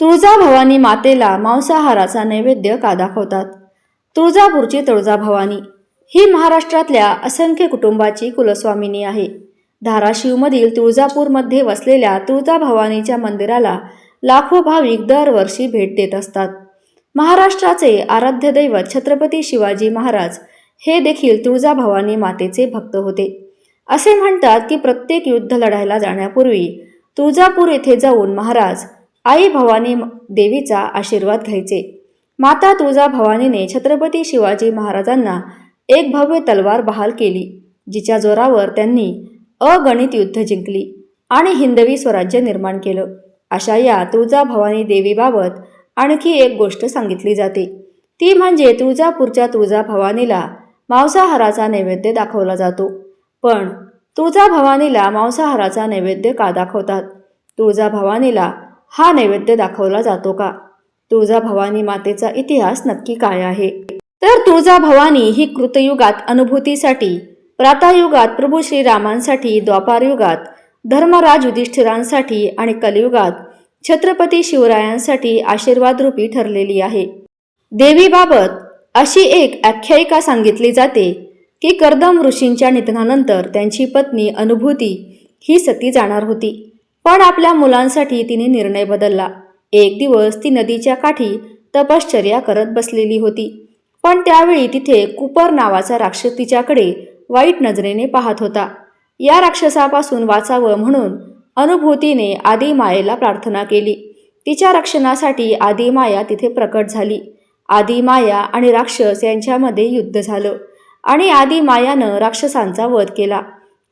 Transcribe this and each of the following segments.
तुळजाभवानी मातेला मांसाहाराचा नैवेद्य का दाखवतात? तुळजापूरची तुळजाभवानी ही महाराष्ट्रातल्या असंख्य कुटुंबाची कुलस्वामिनी आहे. धाराशिवमधील तुळजापूरमध्ये वसलेल्या तुळजाभवानीच्या मंदिराला लाखो भाविक दरवर्षी भेट देत असतात. महाराष्ट्राचे आराध्य दैवत छत्रपती शिवाजी महाराज हे देखील तुळजाभवानी मातेचे भक्त होते. असे म्हणतात की प्रत्येक युद्ध लढायला जाण्यापूर्वी तुळजापूर येथे जाऊन महाराज आई भवानी देवीचा आशीर्वाद घ्यायचे. माता तुळजाभवानीने छत्रपती शिवाजी महाराजांना एक भव्य तलवार बहाल केली, जिच्या जोरावर त्यांनी अगणित युद्ध जिंकली आणि हिंदवी स्वराज्य निर्माण केलं. अशा या तुळजाभवानी देवीबाबत आणखी एक गोष्ट सांगितली जाते, ती म्हणजे तुळजापूरच्या तुळजाभवानीला मांसाहाराचा नैवेद्य दाखवला जातो. पण तुळजाभवानीला मांसाहाराचा नैवेद्य का दाखवतात? तुळजाभवानीला हा नैवेद्य दाखवला जातो का? तुळजाभवानी मातेचा इतिहास नक्की काय आहे? तर तुळजाभवानी ही कृतयुगात अनुभूतीसाठी, त्रातायुगात प्रभू श्रीरामांसाठी, द्वापारयुगात धर्मराज युधिष्ठिरांसाठी आणि कलियुगात छत्रपती शिवरायांसाठी आशीर्वादरूपी ठरलेली आहे. देवीबाबत अशी एक आख्यायिका सांगितली जाते की कर्दम ऋषींच्या निधनानंतर त्यांची पत्नी अनुभूती ही सती जाणार होती, पण आपल्या मुलांसाठी तिने निर्णय बदलला. एक दिवस ती नदीच्या काठी तपश्चर्या करत बसलेली होती, पण त्यावेळी तिथे कुपर नावाचा राक्षस तिच्याकडे वाईट नजरेने पाहत होता. या राक्षसापासून वाचावं म्हणून अनुभूतीने आदिमायेला प्रार्थना केली. तिच्या रक्षणासाठी आदिमाया तिथे प्रकट झाली. आदिमाया आणि राक्षस यांच्यामध्ये युद्ध झालं आणि आदिमायानं राक्षसांचा वध केला.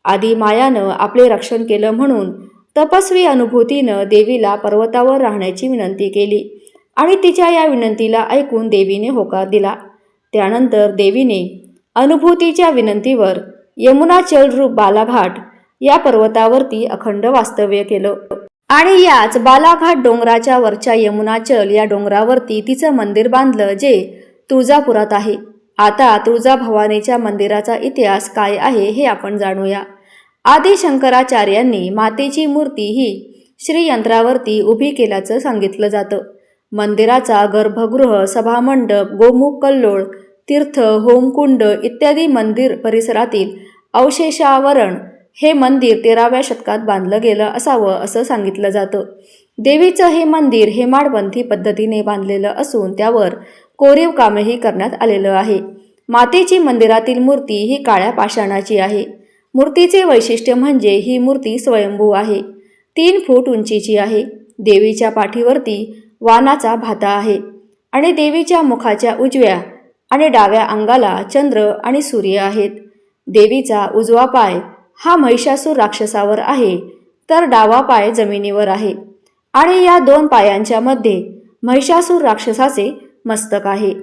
आदिमायानं आपले रक्षण केलं म्हणून तपस्वी अनुभूतीनं देवीला पर्वतावर राहण्याची विनंती केली आणि तिच्या या विनंतीला ऐकून देवीने होकार दिला. त्यानंतर देवीने अनुभूतीच्या विनंतीवर यमुनाचल रूप बालाघाट या पर्वतावरती अखंड वास्तव्य केलं आणि याच बालाघाट डोंगराच्या वरच्या यमुनाचल या डोंगरावरती तिचं मंदिर बांधलं, जे तुळजापुरात आहे. आता तुळजाभवानीच्या मंदिराचा इतिहास काय आहे हे आपण जाणूया. आदी शंकराचार्यांनी मातेची मूर्ती ही श्रीयंत्रावरती उभी केल्याचं सांगितलं जातं. मंदिराचा गर्भगृह, सभामंडप, गोमुख कल्लोळ, तीर्थ, होमकुंड इत्यादी मंदिर परिसरातील अवशेषावरण हे मंदिर 13व्या शतकात बांधलं गेलं असावं असं सांगितलं जातं. देवीचं हे मंदिर हेमाडपंथी पद्धतीने बांधलेलं असून त्यावर कोरीव कामही करण्यात आलेलं आहे. मातेची मंदिरातील मूर्ती ही काळ्या पाषाणाची आहे. मूर्तीचे वैशिष्ट्य म्हणजे ही मूर्ती स्वयंभू आहे. 3 फूट उंचीची आहे. देवीच्या पाठीवरती वानाचा भाता आहे आणि देवीच्या मुखाच्या उजव्या आणि डाव्या अंगाला चंद्र आणि सूर्य आहेत. देवीचा उजवा पाय हा महिषासूर राक्षसावर आहे, तर डावा पाय जमिनीवर आहे आणि या 2 पायांच्या मध्ये महिषासूर राक्षसाचे मस्तक आहे.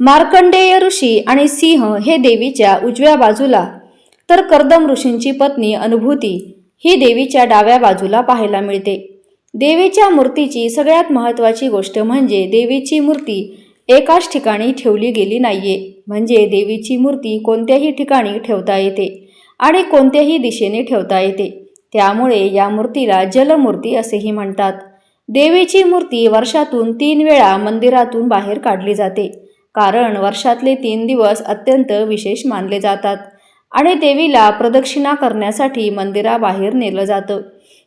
मार्कंडेय ऋषी आणि सिंह हे देवीच्या उजव्या बाजूला, तर कर्दम ऋषींची पत्नी अनुभूती ही देवीच्या डाव्या बाजूला पाहायला मिळते. देवीच्या मूर्तीची सगळ्यात महत्त्वाची गोष्ट म्हणजे देवीची मूर्ती एकाच ठिकाणी ठेवली गेली नाहीये. म्हणजे देवीची मूर्ती कोणत्याही ठिकाणी ठेवता येते आणि कोणत्याही दिशेने ठेवता येते. त्यामुळे या मूर्तीला जलमूर्ती असेही म्हणतात. देवीची मूर्ती वर्षातून 3 वेळा मंदिरातून बाहेर काढली जाते, कारण वर्षातले 3 दिवस अत्यंत विशेष मानले जातात आणि देवीला प्रदक्षिणा करण्यासाठी मंदिराबाहेर नेलं जातं.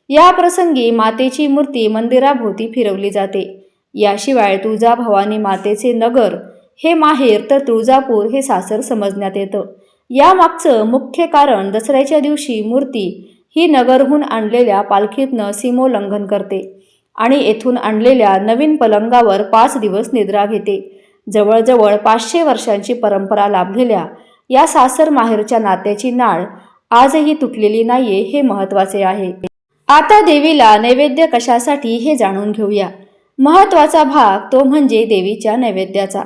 या प्रसंगी मातेची मूर्ती मंदिराभोवती फिरवली जाते. याशिवाय तुळजाभवानी मातेचे नगर हे माहेर, तर तुळजापूर हे सासर समजण्यात येतं. यामागचं मुख्य कारण दसऱ्याच्या दिवशी मूर्ती ही नगरहून आणलेल्या पालखीतनं सीमोल्लंघन करते आणि येथून आणलेल्या नवीन पलंगावर 5 दिवस निद्रा घेते. जवळजवळ 500 वर्षांची परंपरा लाभलेल्या या सासर माहेरच्या नात्याची नाळ आजही तुटलेली नाहीये, हे महत्त्वाचे आहे. आता देवीला नैवेद्य कशासाठी हे जाणून घेऊया. महत्त्वाचा भाग तो म्हणजे देवीच्या नैवेद्याचा.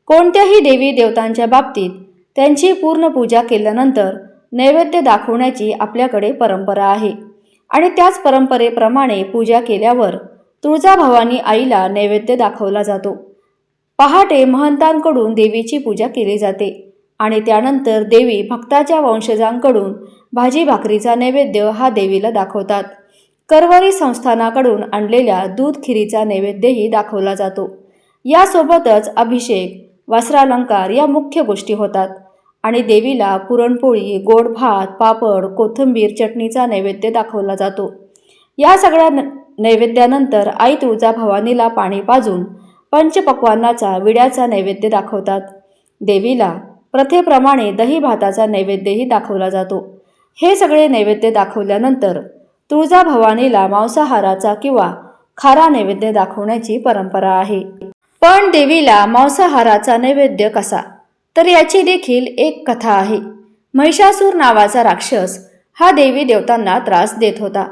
कोणत्याही देवी देवतांच्या बाबतीत त्यांची पूर्ण पूजा केल्यानंतर नैवेद्य दाखवण्याची आपल्याकडे परंपरा आहे आणि त्याच परंपरेप्रमाणे पूजा केल्यावर तुळजाभवानी आईला नैवेद्य दाखवला जातो. पहाटे महंतांकडून देवीची पूजा केली जाते आणि त्यानंतर देवी भक्ताच्या वंशजांकडून भाजी भाकरीचा नैवेद्य हा देवीला दाखवतात. करवरी संस्थानाकडून आणलेल्या दूध खिरीचा नैवेद्यही दाखवला जातो. यासोबतच अभिषेक, वस्त्रालंकार या मुख्य गोष्टी होतात आणि देवीला पुरणपोळी, गोड भात, पापड, कोथिंबीर चटणीचा नैवेद्य दाखवला जातो. या सगळ्या नैवेद्यानंतर आई तुळजाभवानीला पाणी पाजून पंचपक्वान्नाचा विड्याचा नैवेद्य दाखवतात. देवीला प्रथेप्रमाणे दही भाताचा नैवेद्यही दाखवला जातो. हे सगळे नैवेद्य दाखवल्यानंतर तुळजाभवानीला मांसाहाराचा किंवा खारा नैवेद्य दाखवण्याची परंपरा आहे. पण देवीला मांसाहाराचा नैवेद्य कसा? तर याची देखील एक कथा आहे. महिषासूर नावाचा राक्षस हा देवी देवतांना त्रास देत होता.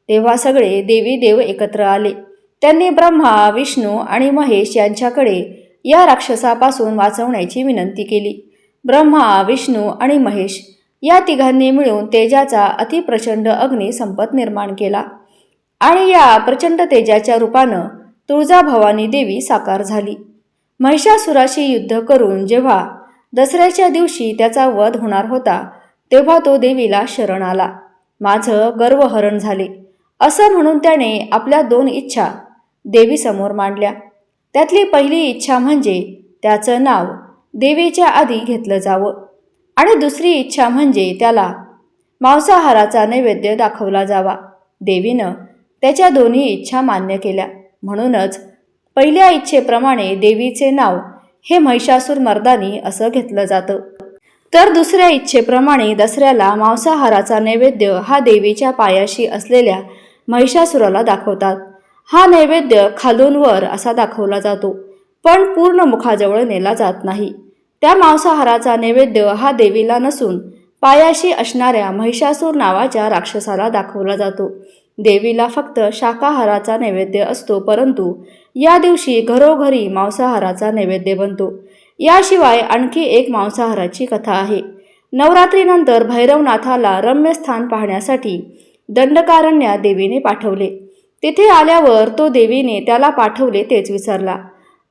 तेव्हा सगळे देवी देव एकत्र आले. त्यांनी ब्रह्मा, विष्णू आणि महेश यांच्याकडे या राक्षसापासून वाचवण्याची विनंती केली. ब्रह्मा, विष्णू आणि महेश या तिघांनी मिळून तेजाचा अतिप्रचंड अग्नी संपत निर्माण केला आणि या प्रचंड तेजाच्या रूपानं तुळजाभवानी देवी साकार झाली. महिषासुराशी युद्ध करून जेव्हा दसऱ्याच्या दिवशी त्याचा वध होणार होता तेव्हा तो देवीला शरण आला. माझं गर्वहरण झाले असं म्हणून त्याने आपल्या 2 इच्छा देवीसमोर मांडल्या. त्यातली पहिली इच्छा म्हणजे त्याचं नाव देवीच्या आधी घेतलं जावं आणि दुसरी इच्छा म्हणजे त्याला मांसाहाराचा नैवेद्य दाखवला जावा. देवीनं त्याच्या दोन्ही इच्छा मान्य केल्या. म्हणूनच पहिल्या इच्छेप्रमाणे देवीचे नाव हे महिषासूर मर्दानी असं घेतलं जातं. तर दुसऱ्या इच्छेप्रमाणे दसऱ्याला मांसाहाराचा नैवेद्य हा देवीच्या पायाशी असलेल्या महिषासुराला दाखवतात. हा नैवेद्य खालून वर असा दाखवला जातो, पण पूर्ण मुखाजवळ नेला जात नाही. त्या मांसाहाराचा नैवेद्य हा देवीला नसून पायाशी असणाऱ्या महिषासूर नावाच्या राक्षसाला दाखवला जातो. देवीला फक्त शाकाहाराचा नैवेद्य असतो, परंतु या दिवशी घरोघरी मांसाहाराचा नैवेद्य बनतो. याशिवाय आणखी एक मांसाहाराची कथा आहे. नवरात्रीनंतर भैरवनाथाला रम्य स्थान पाहण्यासाठी दंडकारण्यात देवीने पाठवले. तिथे आल्यावर तो देवीने त्याला पाठवले तेच विसरला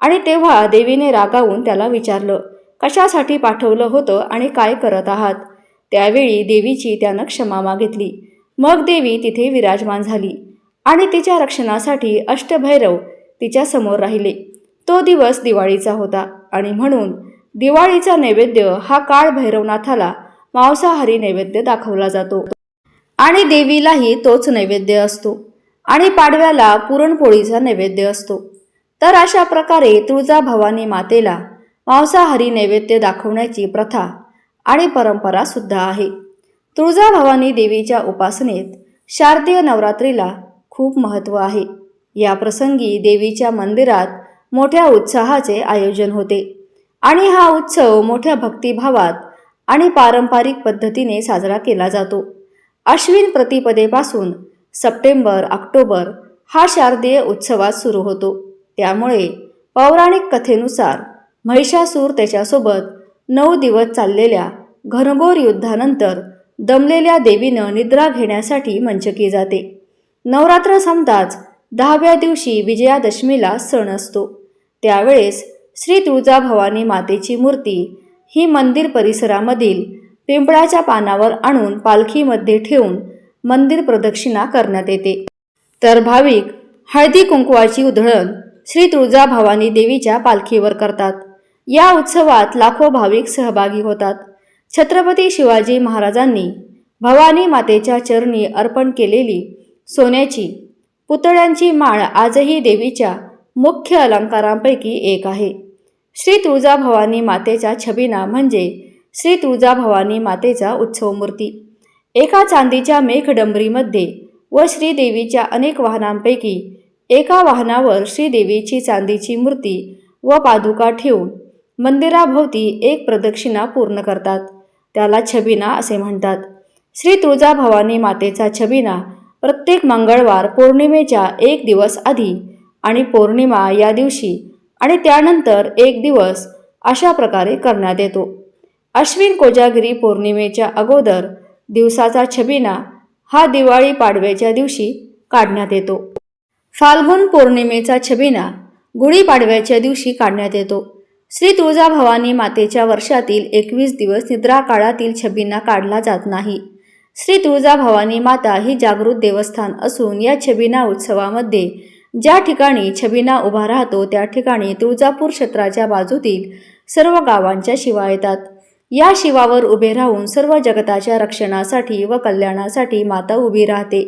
आणि तेव्हा देवीने रागावून त्याला विचारलं, कशासाठी पाठवलं होतं आणि काय करत आहात? त्यावेळी देवीची त्यानं क्षमा मागितली. मग देवी तिथे विराजमान झाली आणि तिच्या रक्षणासाठी अष्टभैरव तिच्या समोर राहिले. तो दिवस दिवाळीचा होता आणि म्हणून दिवाळीचा नैवेद्य हा काळ भैरवनाथाला मांसाहारी नैवेद्य दाखवला जातो आणि देवीलाही तोच नैवेद्य असतो आणि पाडव्याला पुरणपोळीचा नैवेद्य असतो. तर अशा प्रकारे तुळजाभवानी मातेला मांसाहारी नैवेद्य दाखवण्याची प्रथा आणि परंपरा सुद्धा आहे. तुळजाभवानी देवीच्या उपासनेत शारदीय नवरात्रीला खूप महत्त्व आहे. या प्रसंगी देवीच्या मंदिरात मोठ्या उत्साहाचे आयोजन होते आणि हा उत्सव मोठ्या भक्तिभावात आणि पारंपरिक पद्धतीने साजरा केला जातो. अश्विन प्रतिपदेपासून सप्टेंबर-ऑक्टोबर हा शारदीय उत्सवात सुरू होतो. त्यामुळे पौराणिक कथेनुसार महिषासूर त्याच्यासोबत 9 दिवस चाललेल्या घनघोर युद्धानंतर दमलेल्या देवीनं निद्रा घेण्यासाठी मंचकी जाते. नवरात्र संपताच 10व्या दिवशी विजयादशमीला सण असतो. त्यावेळेस श्री तुळजाभवानी मातेची मूर्ती ही मंदिर परिसरामधील पिंपळाच्या पानावर आणून पालखीमध्ये ठेवून मंदिर प्रदक्षिणा करण्यात येते. तर भाविक हळदी कुंकवाची उधळण श्री तुळजाभवानी देवीच्या पालखीवर करतात. या उत्सवात लाखो भाविक सहभागी होतात. छत्रपती शिवाजी महाराजांनी भवानी मातेच्या चरणी अर्पण केलेली सोन्याची पुतळ्यांची माळ आजही देवीच्या मुख्य अलंकारांपैकी एक आहे. श्री तुळजाभवानी मातेचा छबिना म्हणजे श्री तुळजाभवानी मातेचा उत्सव मूर्ती. एका चांदीच्या मेघडंबरीमध्ये व श्रीदेवीच्या अनेक वाहनांपैकी एका वाहनावर श्रीदेवीची चांदीची मूर्ती व पादुका ठेवून मंदिराभोवती एक प्रदक्षिणा पूर्ण करतात. त्याला छबिना असे म्हणतात. श्री तुळजाभवानी मातेचा छबिना प्रत्येक मंगळवार पौर्णिमेच्या 1 दिवस आधी आणि पौर्णिमा या दिवशी आणि त्यानंतर 1 दिवस अशा प्रकारे करण्यात येतो. अश्विन कोजागिरी पौर्णिमेच्या अगोदर दिवसाचा छबिना हा दिवाळी पाडव्याच्या दिवशी काढण्यात येतो. फाल्गुन पौर्णिमेचा छबिना गुढीपाडव्याच्या दिवशी काढण्यात येतो. श्री तुळजाभवानी मातेच्या वर्षातील 21 दिवस निद्रा काळातील छबिना काढला जात नाही. श्री तुळजाभवानी माता ही जागृत देवस्थान असून या छबिना उत्सवामध्ये ज्या ठिकाणी छबिना उभा राहतो त्या ठिकाणी तुळजापूर क्षेत्राच्या बाजूतील सर्व गावांच्या शिवा येतात। या शिवावर उभे राहून सर्व जगताच्या रक्षणासाठी व कल्याणासाठी माता उभी राहते।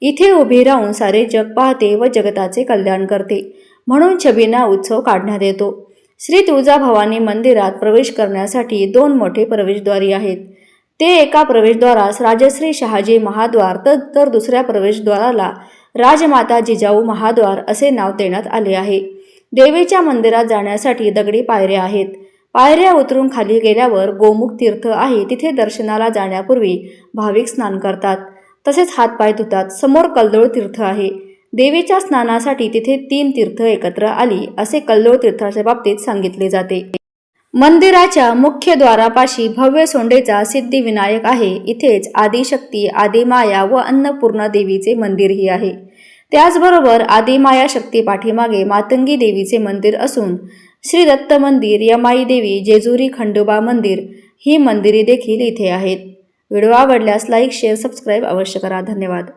इथे उभी राहून सारे जग पाहते व जगताचे कल्याण करते, म्हणून छबिना उत्सव काढण्यात येतो। श्री तुळजाभवानी मंदिरात प्रवेश करण्यासाठी 2 मोठे प्रवेशद्वारी आहेत। ते एका प्रवेशद्वारास राजश्री शहाजी महाद्वार तर दुसऱ्या प्रवेशद्वाराला राजमाता जिजाऊ महाद्वार असे नाव देण्यात आले आहे। देवीच्या मंदिरात जाण्यासाठी दगडी पायऱ्या आहेत। पायऱ्या उतरून खाली गेल्यावर गोमुख तीर्थ आहे, तिथे दर्शनाला जाण्यापूर्वी भाविक स्नान करतात, तसेच हातपाय धुतात। समोर कल्लोळ तीर्थ आहे। देवीच्या स्नानासाठी तिथे 3 तीर्थ एकत्र आली असे कल्लोळ तीर्थाच्या बाबतीत सांगितले जाते। मंदिराच्या मुख्य द्वारापाशी भव्य सोंडेचा सिद्धिविनायक आहे। इथेच आदिशक्ती, आदिमाया व अन्नपूर्णा देवीचे मंदिरही आहे। त्याचबरोबर आदिमाया शक्ती पाठीमागे मातंगी देवीचे मंदिर असून श्री दत्त मंदिर, यमाई देवी, जेजुरी खंडोबा मंदिर ही मंदिरे देखील इथे आहेत। व्हिडिओ आवडल्यास लाईक, शेअर, सबस्क्राईब अवश्य करा। धन्यवाद।